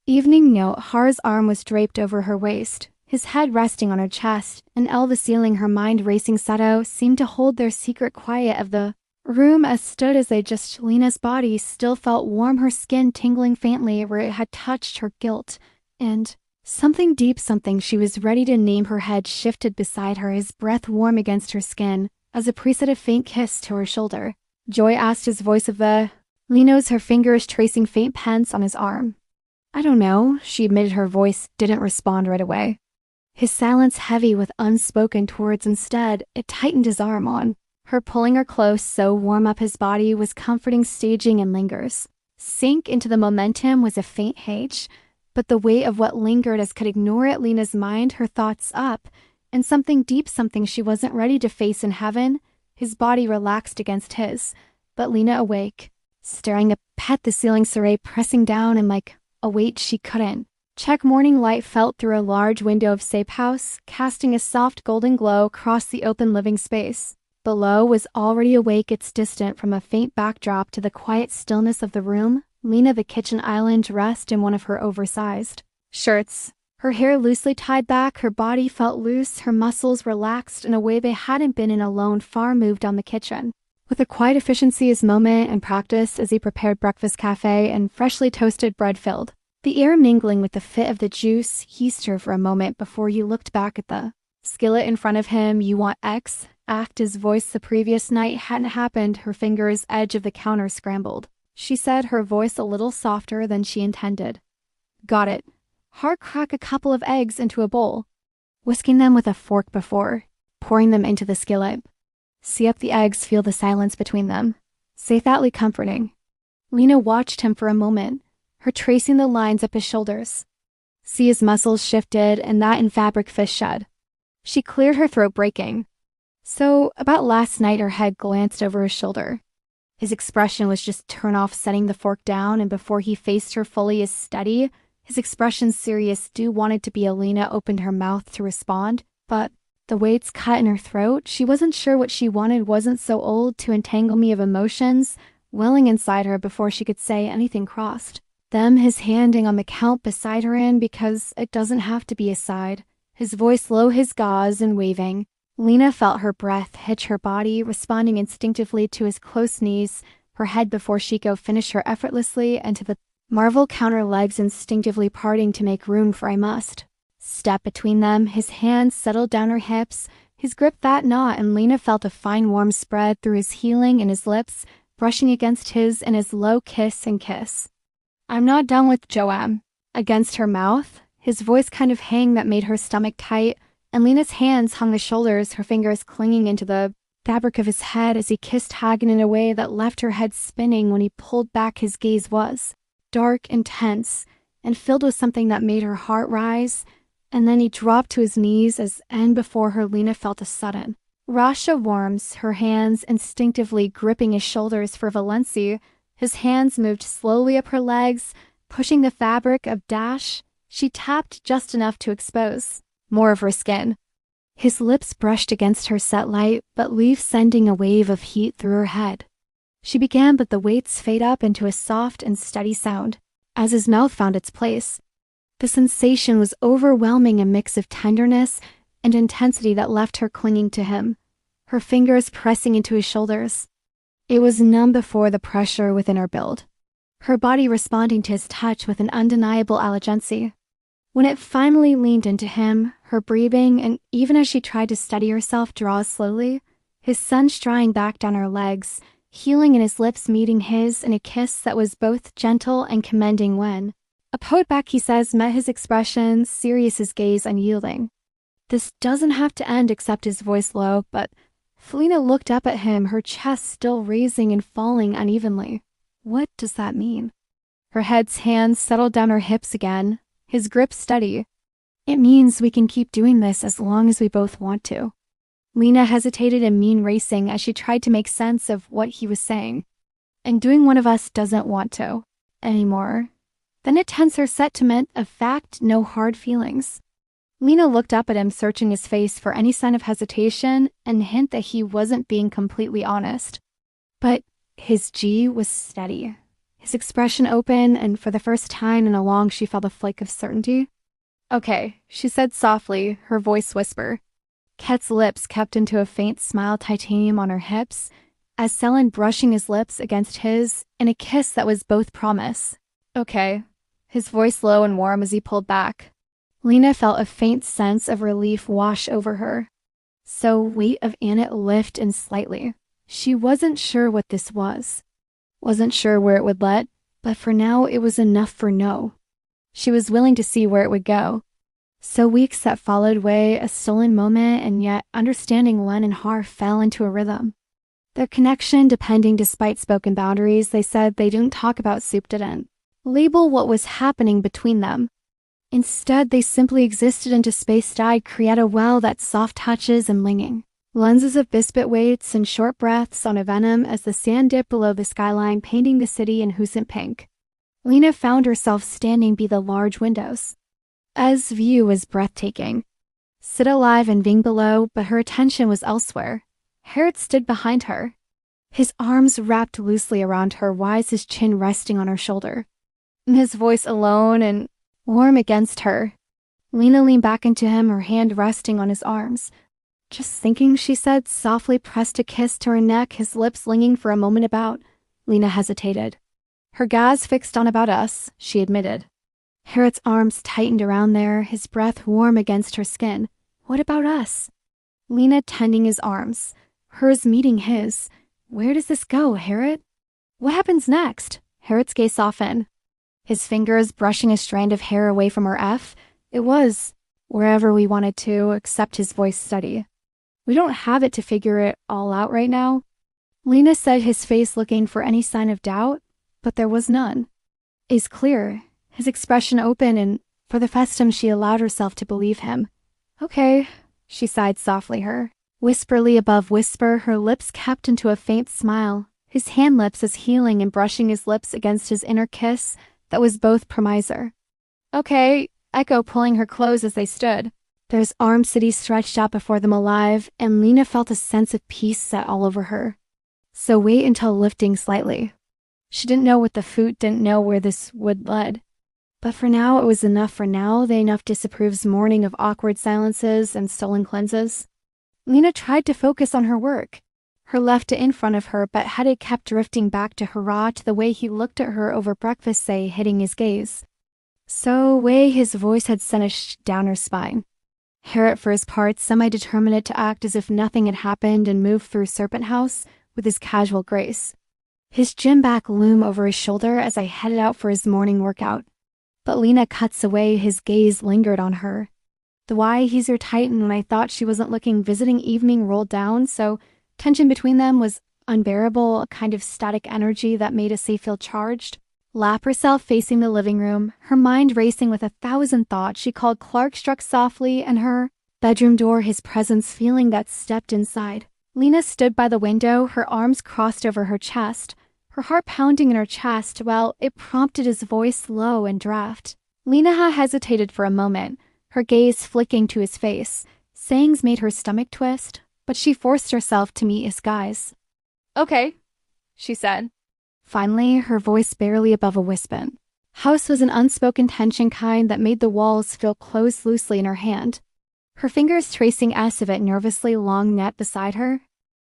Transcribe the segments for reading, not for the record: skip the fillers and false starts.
Evening note, Har's arm was draped over her waist, his head resting on her chest, and the ceiling, her mind racing Sato, seemed to hold their secret quiet of the room as stood as they just. Lena's body still felt warm, her skin tingling faintly where it had touched her guilt, and something deep, something she was ready to name. Her head shifted beside her, his breath warm against her skin, as a preset a faint kiss to her shoulder. Joy asked, his voice of the Lino's, her fingers tracing faint pens on his arm. I don't know, she admitted. Her voice didn't respond right away. His silence heavy with unspoken words. Instead, it tightened his arm on her, pulling her close, so warm up his body was comforting, staging and lingers. Sink into the momentum was a faint H, but the weight of what lingered as could ignore it. Lena's mind, her thoughts up, and something deep, something she wasn't ready to face in heaven. His body relaxed against his, but Lena awake, staring up at the ceiling, Saray pressing down and like a weight she couldn't check. Morning light felt through a large window of safe house, casting a soft golden glow across the open living space. Below was already awake, its distant from a faint backdrop to the quiet stillness of the room. Lena, the kitchen island, dressed in one of her oversized shirts, her hair loosely tied back, her body felt loose, her muscles relaxed in a way they hadn't been in. Alone, far moved down the kitchen with a quiet efficiency his moment and practice as he prepared breakfast cafe and freshly toasted bread filled the air, mingling with the fit of the juice. He stirred for a moment before he looked back at the skillet in front of him. You want X? Act his voice the previous night hadn't happened. Her fingers edge of the counter scrambled. She said, her voice a little softer than she intended. Got it. Hard crack a couple of eggs into a bowl, whisking them with a fork before pouring them into the skillet. See up the eggs, feel the silence between them. Say thoughtfully comforting. Lena watched him for a moment, her tracing the lines up his shoulders. See his muscles shifted and that in fabric fist shed. She cleared her throat, breaking. So, about last night, her head glanced over his shoulder. His expression was just turn off, setting the fork down, and before he faced her fully as steady, his expression serious. Do wanted to be. Lena opened her mouth to respond, but the weights cut in her throat. She wasn't sure what she wanted. Wasn't so old to entangle me of emotions welling inside her before she could say anything. Crossed them, his handing on the count beside her in, because it doesn't have to be a side. His voice low, his gauze and waving. Lena felt her breath hitch her body, responding instinctively to his close knees, her head before Shiko finished her effortlessly, and to the marvel counter legs instinctively parting to make room for I must step between them. His hands settled down her hips, his grip that knot, and Lena felt a fine warm spread through his healing and his lips, brushing against his in his low kiss and kiss. I'm not done with Joam. Against her mouth, his voice kind of hang that made her stomach tight, and Lena's hands hung the shoulders, her fingers clinging into the fabric of his head as he kissed Hagen in a way that left her head spinning. When he pulled back, his gaze was dark, intense, and filled with something that made her heart rise. And then he dropped to his knees as, and before her, Lena felt a sudden rush of warmth, her hands instinctively gripping his shoulders for Valenci. His hands moved slowly up her legs, pushing the fabric of dash. She tapped just enough to expose more of her skin. His lips brushed against her set light, but leave sending a wave of heat through her head. She began, but the weights fade up into a soft and steady sound as his mouth found its place. The sensation was overwhelming, a mix of tenderness and intensity that left her clinging to him, her fingers pressing into his shoulders. It was numb before the pressure within her build, her body responding to his touch with an undeniable allegiancy. When it finally leaned into him, her breathing, and even as she tried to steady herself, draw slowly, his sun striding back down her legs, healing in his lips meeting his in a kiss that was both gentle and commending. When a poet back, he says, met his expression, serious, his gaze unyielding. This doesn't have to end, except his voice low, but Felina looked up at him, her chest still raising and falling unevenly. What does that mean? Her head's hands settled down her hips again, his grip steady. It means we can keep doing this as long as we both want to. Lena hesitated in mean racing as she tried to make sense of what he was saying. And doing one of us doesn't want to anymore. Then it tensed her sentiment of fact, no hard feelings. Lena looked up at him, searching his face for any sign of hesitation and hint that he wasn't being completely honest. But his G was steady. his expression open, and for the first time in a long she felt a flake of certainty. "Okay," she said softly, her voice whisper. Ket's lips kept into a faint smile, titanium on her hips, as Selin brushing his lips against his in a kiss that was both promise. "Okay," his voice low and warm as he pulled back. Lena felt a faint sense of relief wash over her. So weight of Annette lift and slightly. She wasn't sure what this was. Wasn't sure where it would lead, but for now it was enough for no. She was willing to see where it would go. So weeks that followed way a stolen moment, and yet understanding Len and Har fell into a rhythm. Their connection depending despite spoken boundaries, they said they didn't talk about soup, didn't label what was happening between them. Instead, they simply existed into space-dyed Creata well that soft touches and linging. Lenses of biscuit weights and short breaths on a venom as the sand dipped below the skyline, painting the city in Husant pink. Lena found herself standing by the large windows. As view was breathtaking. Sit alive and Ving below, but her attention was elsewhere. Harriet stood behind her. His arms wrapped loosely around her, wise his chin resting on her shoulder. His voice alone and warm against her. Lena leaned back into him, her hand resting on his arms. "Just thinking," she said, softly pressed a kiss to her neck, his lips lingering for a moment about. Lena hesitated. Her gaze fixed on about us, she admitted. Harriet's arms tightened around there, his breath warm against her skin. What about us? Lena tending his arms, hers meeting his. Where does this go, Harriet? What happens next? Harriet's gaze softened. His fingers brushing a strand of hair away from her F. It was wherever we wanted to, except his voice steady. We don't have it to figure it all out right now. Lena said, his face looking for any sign of doubt, but there was none. It's clear, his expression open, and for the first time she allowed herself to believe him. Okay, she sighed softly, her whisperly above whisper, her lips kept into a faint smile, his hand lips as healing and brushing his lips against his inner kiss that was both promiser. Okay, Echo pulling her close as they stood. There's arm city stretched out before them alive, and Lena felt a sense of peace set all over her. So wait until lifting slightly. She didn't know what the food, didn't know where this would lead. But for now, it was enough for now. They enough disapproves mourning of awkward silences and stolen cleanses. Lena tried to focus on her work. Her left in front of her, but headed kept drifting back to Hurrah, to the way he looked at her over breakfast, say, hitting his gaze. So way his voice had sent a down her spine. Harriet, for his part, semi-determined to act as if nothing had happened and moved through Serpent House with his casual grace. His gym back loom over his shoulder as I headed out for his morning workout. But Lena cuts away, his gaze lingered on her. The why he's her tightened when I thought she wasn't looking, visiting evening rolled down, so tension between them was unbearable, a kind of static energy that made Issei feel charged. Lap herself facing the living room, her mind racing with 1,000 thoughts, she called Clark, struck softly, and her bedroom door, his presence feeling that stepped inside. Lena stood by the window, her arms crossed over her chest, her heart pounding in her chest, while it prompted his voice low and draft. Lena hesitated for a moment, her gaze flicking to his face. Sayings made her stomach twist, but she forced herself to meet his gaze. Okay, she said. Finally, her voice barely above a whisper. House was an unspoken tension kind that made the walls feel closed loosely in her hand. Her fingers tracing S of it nervously long net beside her.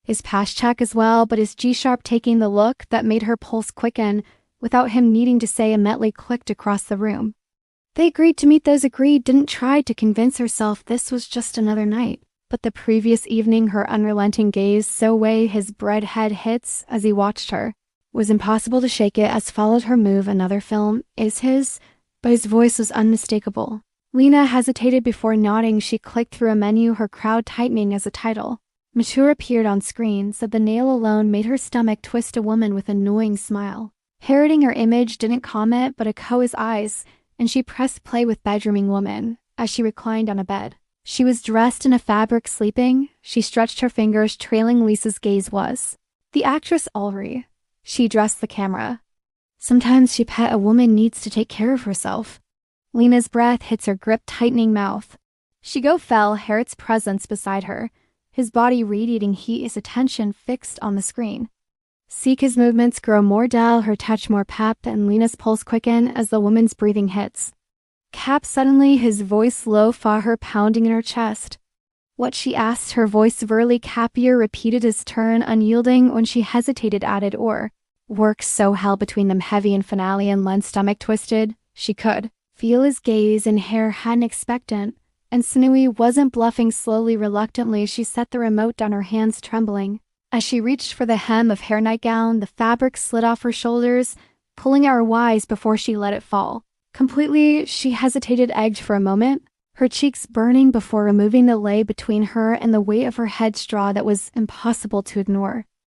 His pass check as well, but his G-sharp taking the look that made her pulse quicken without him needing to say, immediately clicked across the room. They agreed to meet those agreed, didn't try to convince herself this was just another night. But the previous evening, her unrelenting gaze so way his bread head hits as he watched her. Was impossible to shake it as followed her move. Another film is his, but his voice was unmistakable. Lena hesitated before nodding. She clicked through a menu, her crowd tightening as a title. Mature appeared on screen, so the nail alone made her stomach twist. A woman with an annoying smile. Parroting her image, didn't comment but echo his eyes, and she pressed play with bedrooming woman as she reclined on a bed. She was dressed in a fabric sleeping. She stretched her fingers, trailing Lisa's gaze was. The actress Ulrich. She dressed the camera. Sometimes she pet a woman needs to take care of herself. Lena's breath hits her grip, tightening mouth. She go fell, Harriet's presence beside her, his body radiating heat, his attention fixed on the screen. Sika's movements grow more dull, her touch more pepped, and Lena's pulse quicken as the woman's breathing hits. Cap suddenly, his voice low, fought her pounding in her chest. What she asked, her voice virilely Capier repeated his turn, unyielding. When she hesitated, added, or work so held between them heavy and finale, and Len's stomach twisted. She could feel his gaze and hair hadn't expectant, and Sinewy wasn't bluffing. Slowly, reluctantly, she set the remote down, her hands trembling. As she reached for the hem of her nightgown, the fabric slid off her shoulders, pulling at her wise before she let it fall. Completely, she hesitated, egged for a moment, her cheeks burning before removing the lay between her and the weight of her head straw that was impossible to ignore.